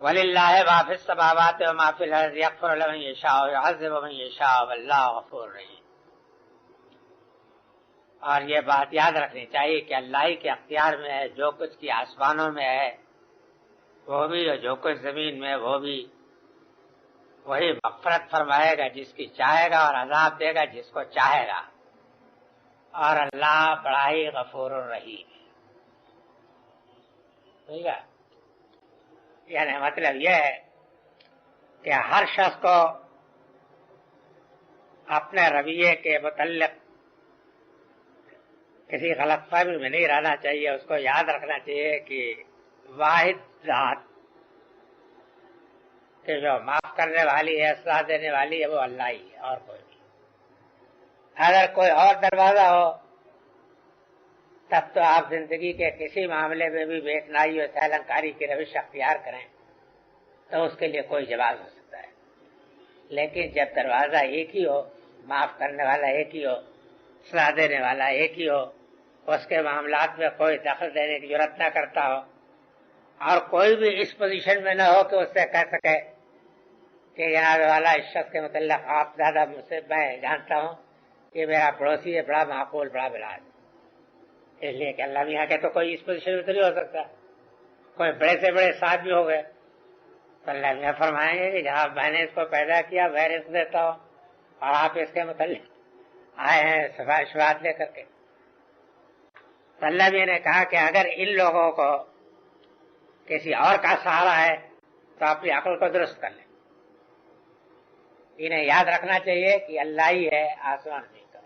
وَلِلَّهِ مَا فِي السَّمَاوَاتِ وَمَا فِي الْأَرْضِ يَغْفِرُ لِمَن يَشَاءُ وَيُعَذِّبُ مَن يَشَاءُ وَاللَّهُ غَفُورٌ رَحِيمٌ۔ اور یہ بات یاد رکھنی چاہیے کہ اللہ ہی کے اختیار میں ہے جو کچھ کی آسمانوں میں ہے وہ بھی، اور جو کچھ زمین میں وہ بھی۔ وہی مغفرت فرمائے گا جس کی چاہے گا اور عذاب دے گا جس کو چاہے گا، اور اللہ بڑا ہی غفور الرحیم ہے۔ ٹھیک ہے، یعنی مطلب یہ ہے کہ ہر شخص کو اپنے رویے کے متعلق کسی غلط فہمی میں نہیں رہنا چاہیے، اس کو یاد رکھنا چاہیے کہ واحد ذات کہ جو معاف کرنے والی ہے، اصلاح دینے والی ہے، وہ اللہ ہی ہے اور کوئی نہیں۔ اگر کوئی اور دروازہ ہو تب تو آپ زندگی کے کسی معاملے میں بھی بے اتنائی اور سہلنکاری کی روش اختیار کریں تو اس کے لیے کوئی جواز ہو سکتا ہے، لیکن جب دروازہ ایک ہی ہو، معاف کرنے والا ایک ہی ہو، اصلاح دینے والا ایک ہی ہو، اس کے معاملات میں کوئی دخل دینے کی ضرورت نہ کرتا ہو، اور کوئی بھی اس پوزیشن میں نہ ہو کہ اس سے کہہ سکے کہ جناب والا اس شخص کے متعلق آپ زیادہ مجھ سے، میں جانتا ہوں کہ میرا پڑوسی ہے، بڑا معقول، بڑا بلاج، اس لیے کہ اللہ میاں کے تو کوئی اس پوزیشن میں تو نہیں ہو سکتا۔ کوئی بڑے سے بڑے صاحب بھی ہو گئے تو اللہ میاں فرمائیں گے کہ جناب میں نے اس کو پیدا کیا، میں رزق دیتا ہوں، اور آپ اس کے متعلق آئے ہیں سفارشات لے کر کے۔ تو اللہ میاں نے کہا کہ اگر ان لوگوں کو کسی اور کا سہارا ہے تو اپنی عقل کو درست کر لیں، انہیں یاد رکھنا چاہیے کہ اللہ ہی ہے آسمان میں کا۔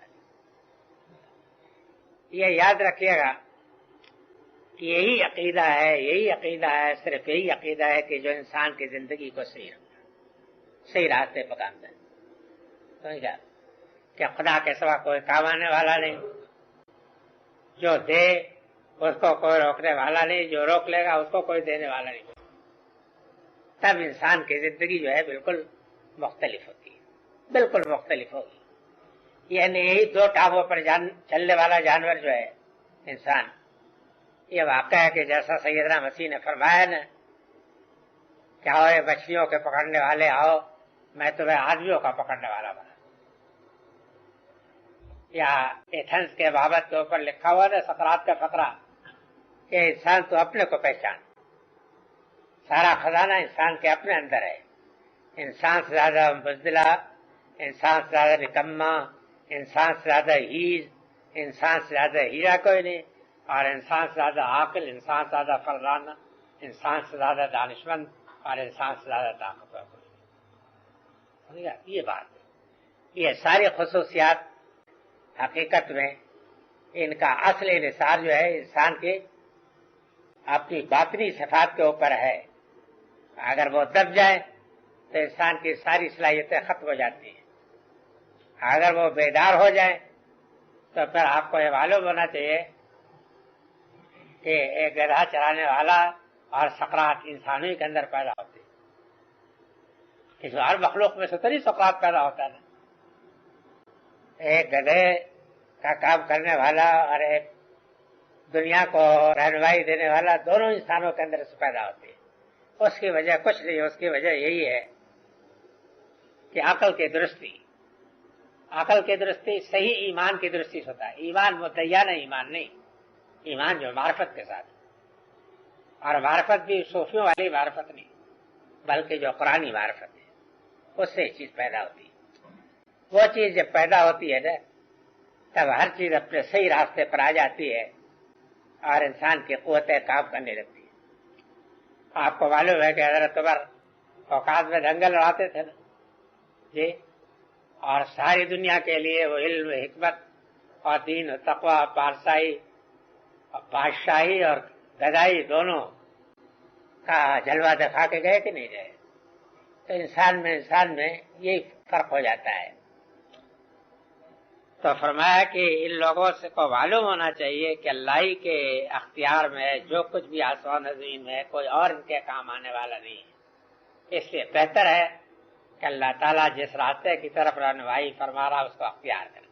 یہ یاد رکھیے گا کہ یہی عقیدہ ہے، صرف یہی عقیدہ ہے کہ جو انسان کی زندگی کو صحیح رکھتا، صحیح راستے پکڑتا ہے۔ سمجھا کہ خدا کے سوا کوئی کام آنے والا نہیں، جو دے اس کو کوئی روکنے والا نہیں، جو روک لے گا اس کو کوئی دینے والا نہیں، تب انسان کی زندگی جو ہے بالکل مختلف ہوتی ہے، بالکل مختلف ہوگی۔ یعنی یہی دو ٹانگوں پر چلنے والا جانور جو ہے انسان، یہ واقعہ ہے کہ جیسا سیدنا مسیح نے فرمایا نا کہ آؤ مچھلیوں کے پکڑنے والے آؤ، میں تمہیں آدمیوں کا پکڑنے والا بنا۔ یا ایتھنس کے بابت کے اوپر لکھا ہوا نا سقراط کا فقرہ کہ انسان تو اپنے کو پہچان، سارا خزانہ انسان کے اپنے اندر ہے۔ انسان سے زیادہ بزدلہ، انسان سے زیادہ نکما، انسان سے زیادہ ہیز، انسان سے زیادہ ہیرا کوئی نہیں، اور انسان سے زیادہ عاقل، انسان سے زیادہ فرزانہ، انسان سے زیادہ دانشمند، اور انسان سے زیادہ طاقتور کوئی نہیں۔ یہ بات ہے، یہ ساری خصوصیات حقیقت میں ان کا اصل انحصار جو ہے انسان کے اپنی باطنی صفات کے اوپر ہے۔ اگر وہ دب جائے تو انسان کی ساری صلاحیتیں ختم ہو جاتی ہیں، اگر وہ بیدار ہو جائے تو پھر آپ کو یہ معلوم ہونا چاہیے کہ ایک گدھا چلانے والا اور سقراط انسانوں کے اندر پیدا ہوتے ہیں، اس ہر مخلوق میں سے تو نہیں سقراط پیدا ہوتا ہے۔ ایک گدھے کا کام کرنے والا اور ایک دنیا کو رہنمائی دینے والا دونوں انسانوں کے اندر سے پیدا ہوتے ہیں۔ اس کی وجہ کچھ نہیں، اس کی وجہ یہی ہے کہ عقل کی درستی، عقل کی درستی صحیح ایمان کی درستی سے ہوتا ہے۔ ایمان مدعیانہ ایمان نہیں، ایمان جو معرفت کے ساتھ، اور معرفت بھی صوفیوں والی معرفت نہیں بلکہ جو قرآنی معرفت ہے، اس سے چیز پیدا ہوتی ہے۔ وہ چیز جب پیدا ہوتی ہے نا تب ہر چیز اپنے صحیح راستے پر آ جاتی ہے اور انسان کی قوتیں کام کرنے لگتی ہے۔ آپ کو معلوم ہے کہ حضرت عمر اوقات میں دنگل لڑاتے تھے نا جی، اور ساری دنیا کے لیے وہ علم، حکمت اور دین و تقوی، بادشاہی اور گدائی دونوں کا جلوہ دکھا کے گئے کہ نہیں گئے؟ تو انسان میں یہی فرق ہو جاتا ہے۔ تو فرمایا کہ ان لوگوں سے کو معلوم ہونا چاہیے کہ اللہ ہی کے اختیار میں جو کچھ بھی آسمان و زمین میں، کوئی اور ان کے کام آنے والا نہیں ہے۔ اس لیے بہتر ہے کہ اللہ تعالیٰ جس راستے کی طرف رہنمائی فرما رہا اس کو اختیار کرے۔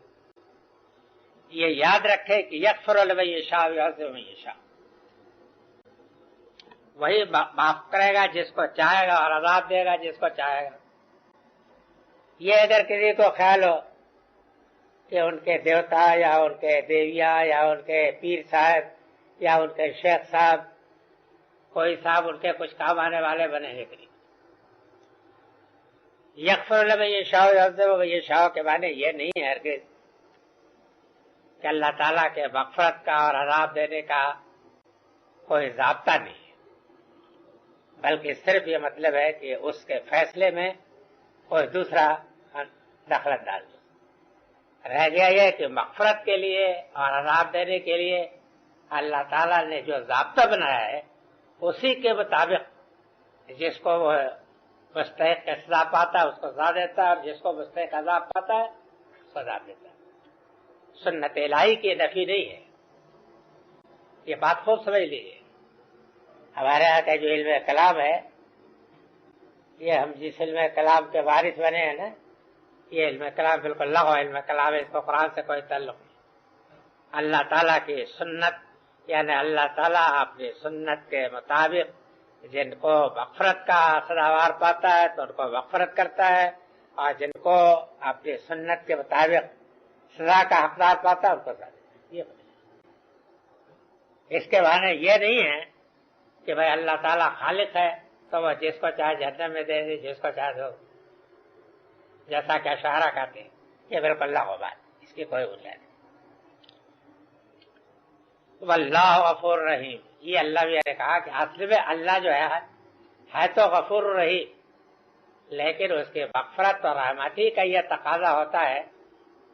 یہ یاد رکھے کہ یغفر لمن یشاء ویعذب من یشاء، وہی معاف کرے گا جس کو چاہے گا اور عذاب دے گا جس کو چاہے گا۔ یہ اگر کسی کو خیال ہو کہ ان کے دیوتا یا ان کے دیویا یا ان کے پیر صاحب یا ان کے شیخ صاحب کوئی صاحب ان کے کچھ کام آنے والے بنے ہیں، یغفر لمن یشاء ویعذب من یشاء کے معنی یہ نہیں ہے ہرگز کہ اللہ تعالیٰ کے مغفرت کا اور عذاب دینے کا کوئی ضابطہ نہیں ہے، بلکہ صرف یہ مطلب ہے کہ اس کے فیصلے میں کوئی دوسرا دخل انداز رہ گیا یہ کہ مغفرت کے لیے اور عذاب دینے کے لیے اللہ تعالیٰ نے جو ضابطہ بنایا ہے اسی کے مطابق جس کو وہ مستحق سزا پاتا ہے اس کو سزا دیتا ہے، اور جس کو مستحق عذاب پاتا ہے سزا دیتا ہے۔ سنت الہی کی نفی نہیں ہے، یہ بات خوب سمجھ لیجیے۔ ہمارے یہاں کا جو علم کلام ہے، یہ ہم جس علم کلام کے وارث بنے ہیں نا، یہ علم کلام بالکل لغو علم کلام ہے، اس کو قرآن سے کوئی تعلق نہیں۔ اللہ تعالیٰ کی سنت یعنی اللہ تعالیٰ اپنی سنت کے مطابق جن کو مغفرت کا سزاوار پاتا ہے تو ان کو مغفرت کرتا ہے، اور جن کو اپنی سنت کے مطابق سزا کا حقدار پاتا ہے ان کو سزا دیتا ہے۔ یہ اس کے معنی یہ نہیں ہے کہ بھائی اللہ تعالیٰ خالق ہے تو وہ جس کو چاہے جہنم میں دے دے، جس کو چاہے دو، جیسا کہ اشاعرہ کہتے ہیں، یہ بالکل لغو بات، اس کی کوئی بنیاد نہیں۔ واللہ غفور رحیم، یہ اللہ بھی نے کہا کہ اصل میں اللہ جو ہے تو غفور رحیم، لیکن اس کے مغفرت اور رحمتی کا یہ تقاضا ہوتا ہے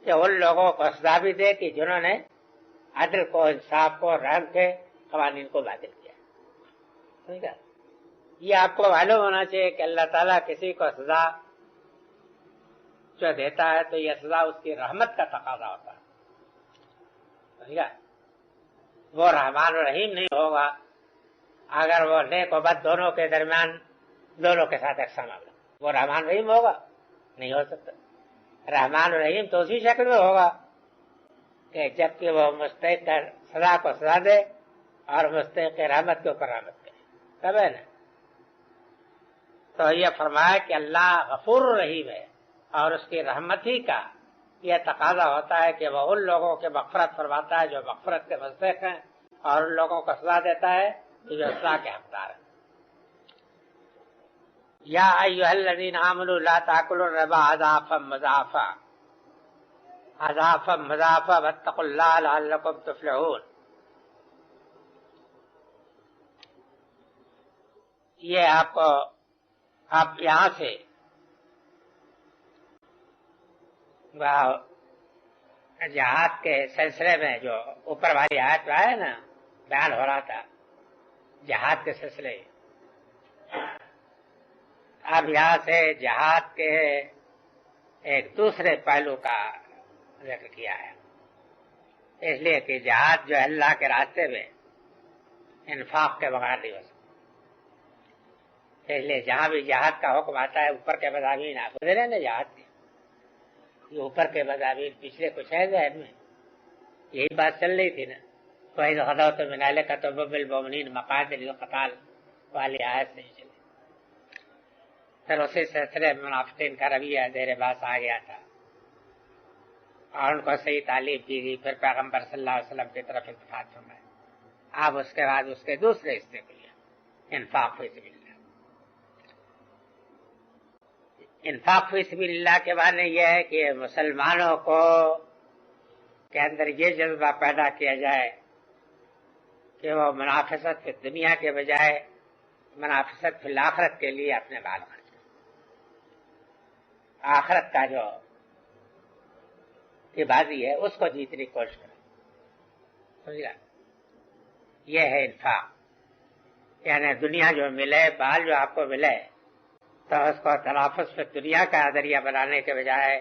کہ ان لوگوں کو سزا بھی دے کہ جنہوں نے عدل کو، انصاف کو، رحم کے قوانین کو باطل کیا۔ ٹھیک ہے، یہ آپ کو معلوم ہونا چاہیے کہ اللہ تعالیٰ کسی کو سزا جو دیتا ہے تو یہ سزا اس کی رحمت کا تقاضا ہوتا ہے۔ ٹھیک ہے، وہ رحمان و رحیم نہیں ہوگا اگر وہ نیک و بد دونوں کے درمیان دونوں کے ساتھ یکساں معاملہ، وہ رحمان رحیم ہوگا نہیں ہو سکتا۔ رحمان و رحیم تو اسی شکل میں ہوگا کہ جبکہ وہ مستحق سزا کو سزا دے اور مستحق رحمت کے اوپر رحمت کرے، تب ہے نا۔ تو یہ فرمایا کہ اللہ غفور رحیم ہے، اور اس کی رحمت ہی کا یہ تقاضا ہوتا ہے کہ وہ ان لوگوں کے مغفرت فرماتا ہے جو مغفرت کے مستحق ہیں، اور ان لوگوں کو سزا دیتا ہے جو سزا کے حقدار ہیں۔ یا ایھا الذین آمنوا لا تاکلوا الربا اضعافا مضاعفا اضعافا مضاعفا واتقوا اللہ لعلکم تفلحون۔ یہ آپ یہاں سے جہاد کے سلسلے میں جو اوپر والی آیت میں ہے نا بیان ہو رہا تھا جہاد کے سلسلے، اب یہاں سے جہاد کے ایک دوسرے پہلو کا ذکر کیا ہے، اس لیے کہ جہاد جو اللہ کے راستے میں انفاق کے بغیر نہیں ہو سکتا۔ اس لیے جہاں بھی جہاد کا حکم آتا ہے اوپر کے مضامین آپ گزرے نا جہاد کے، یہ اوپر کے مضامین پچھلے کچھ ہے ذہن میں، یہی بات چل رہی تھی نا، وَإِذْ غَدَوْتَ مِنْ أَهْلِكَ تُبَوِّئُ الْمُؤْمِنِينَ مَقَاعِدَ لِلْقِتَالِ والی آیت نہیں چلی۔ پھر اسی سلسلے میں منافقین کا رویہ زیر باس آ گیا تھا اور ان کو صحیح تعلیم دی گئی، پھر پیغمبر صلی اللہ علیہ وسلم کی طرف التفات فرمایا۔ اب اس کے بعد اس کے دوسرے حصے کو لیا، انفاق فی سبیل اللہ۔ انفاق فی سبیل اللہ کے معنی یہ ہے کہ مسلمانوں کو کے اندر یہ جذبہ پیدا کیا جائے کہ وہ منافست فی دنیا کے بجائے منافست فی الآخرت کے لیے اپنے مال خرچ کریں، آخرت کا جو کی بازی ہے اس کو جیتنے کی کوشش کریں۔ سمجھا، یہ ہے انفاق، یعنی دنیا جو ملے، بال جو آپ کو ملے تو اس کو تنافس پہ دنیا کا ذریعہ بنانے کے بجائے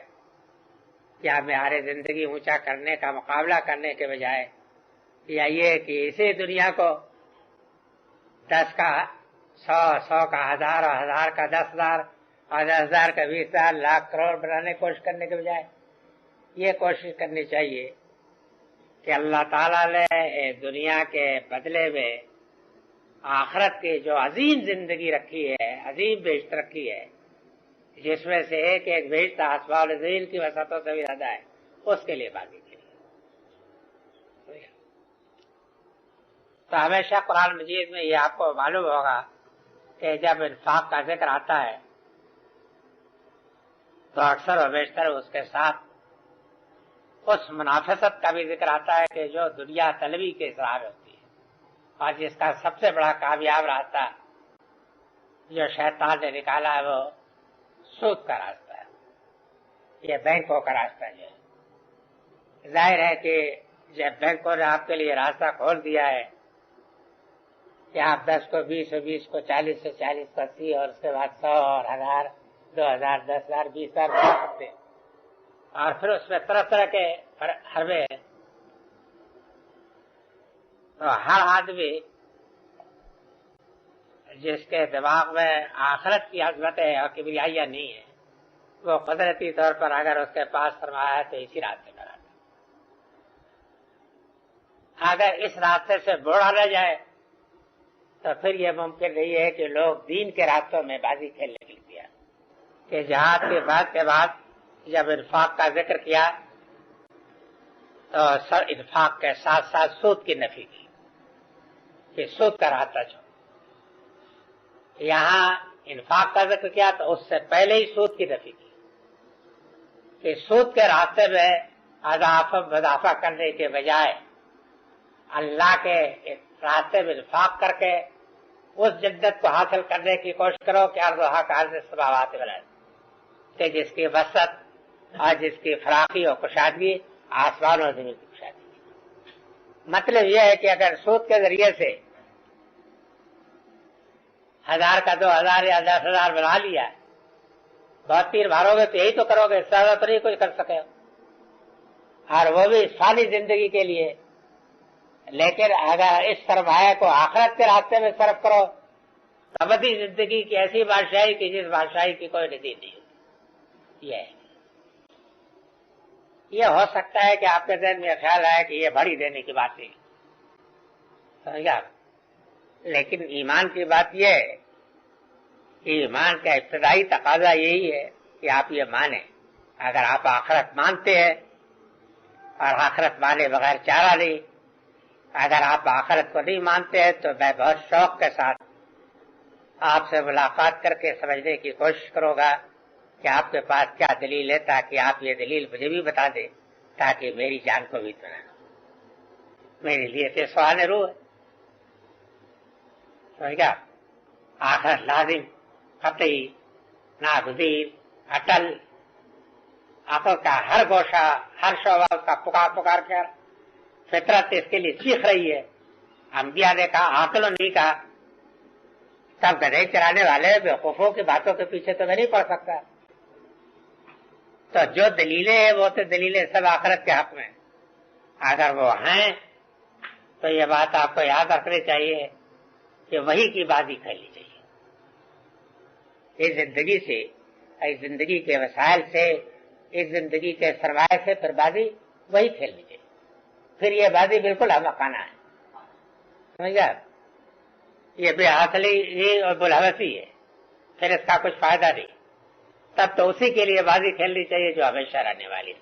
یا معیار زندگی اونچا کرنے کا مقابلہ کرنے کے بجائے، یا یہ کہ اسی دنیا کو 10 کا 100 کا 1000 اور 1000 کا 10,000 اور 10,000 کا 20,000 لاکھ کروڑ بنانے کی کوشش کرنے کے بجائے یہ کوشش کرنی چاہیے کہ اللہ تعالیٰ نے دنیا کے بدلے میں آخرت کی جو عظیم زندگی رکھی ہے، عظیم بہشت رکھی ہے، جس میں سے ایک ایک بہشت آسمان و زمین کی وسعتوں سے بھی زیادہ ہے، اس کے لیے بازی کے لیے. تو ہمیشہ قرآن مجید میں یہ آپ کو معلوم ہوگا کہ جب انفاق کا ذکر آتا ہے تو اکثر و بیشتر اس کے ساتھ اس منافست کا بھی ذکر آتا ہے کہ جو دنیا طلبی کے اصرار ہوتی ہے، اور جس کا سب سے بڑا کامیاب راستہ جو شیطان نے نکالا ہے وہ سود کا راستہ ہے، یہ بینکوں کا راستہ جو ہے. ظاہر ہے کہ جب بینکوں نے آپ کے لیے راستہ کھول دیا ہے کہ آپ 10 کو 20 اور 20 کو 40 سے 40 کو 80 اور اس کے بعد 100 اور 1000 2000 10,000 20,000 بنا سکتے ہیں، اور پھر اس میں طرح طرح کے حربے ہیں. تو ہر آدمی جس کے دماغ میں آخرت کی عظمتیں اور کبریائیاں نہیں ہے، وہ قدرتی طور پر اگر اس کے پاس سرمایہ ہے تو اسی راستے پر آتا. اگر اس راستے سے موڑا نہ جائے تو پھر یہ ممکن نہیں ہے کہ لوگ دین کے راستوں میں بازی کھیلنے کے لیے، کہ جہاد کے بعد جب انفاق کا ذکر کیا تو انفاق کے ساتھ ساتھ سود کی نفی کی کہ سود کا راستہ چھوڑ. یہاں انفاق کا ذکر کیا تو اس سے پہلے ہی سود کی نفی کی کہ سود کے راستے میں اضافہ کرنے کے بجائے اللہ کے راستے میں انفاق کر کے اس جنت کو حاصل کرنے کی کوشش کرو کہ ارضھا کارض السماوات والارض، کہ جس کی وسعت اور جس کی فراخی اور کشادگی آسمان اور زمین کی کشادگی. مطلب یہ ہے کہ اگر سود کے ذریعے سے 1000 کا 2000 یا 10,000 بنا لیا، بہت تیر مارو گے تو یہی تو کرو گے، اس سے زیادہ تو نہیں کچھ کر سکے، اور وہ بھی فانی زندگی کے لیے. لیکن اگر اس سرمایہ کو آخرت کے راستے میں صرف کرو تو ابدی زندگی کی ایسی بادشاہی کی جس بادشاہی کی کوئی نظیر نہیں ہوتی. یہ ہو سکتا ہے کہ آپ کے ذہن میں خیال آئے کہ یہ بڑی دینے کی بات نہیں، سمجھا، لیکن ایمان کی بات یہ ہے کہ ایمان کا ابتدائی تقاضا یہی ہے کہ آپ یہ مانیں. اگر آپ آخرت مانتے ہیں اور آخرت مانے بغیر چارہ نہیں، اگر آپ آخرت کو نہیں مانتے ہیں تو میں بہت شوق کے ساتھ آپ سے ملاقات کر کے سمجھنے کی کوشش کروں گا کہ آپ کے پاس کیا دلیل ہے، تاکہ آپ یہ دلیل مجھے بھی بتا دیں تاکہ میری جان کو بھی اطمینان ہو. میرے لیے تو سوال روح ہے، سمجھ گیا. آخر لازم، قطعی، ناگزیر، اٹل، عقل کا ہر گوشہ ہر شعبہ اس کا پکار کر فطرت اس کے لیے سیکھ رہی ہے. انبیاء نے کہا، عقل نہیں کہا. سب گدھے چرانے والے بیوقوفوں کی باتوں کے پیچھے تو میں نہیں پڑ سکتا. تو جو دلیلیں ہیں وہ تو دلیلیں سب آخرت کے حق میں. اگر وہ ہیں تو یہ بات آپ کو یاد رکھنی چاہیے کہ وہی کی بازی کھیلنی چاہیے. اس زندگی سے، اس زندگی کے وسائل سے، اس زندگی کے سرمایہ سے پھر بازی وہی کھیلنی چاہیے. پھر یہ بازی بالکل احمقانہ ہے، سمجھا. یہ بے عقلی اور بلحوثی ہے، پھر اس کا کچھ فائدہ نہیں. تب تو اسی کے لیے بازی کھیلنی چاہیے جو ہمیشہ رہنے والی ہے.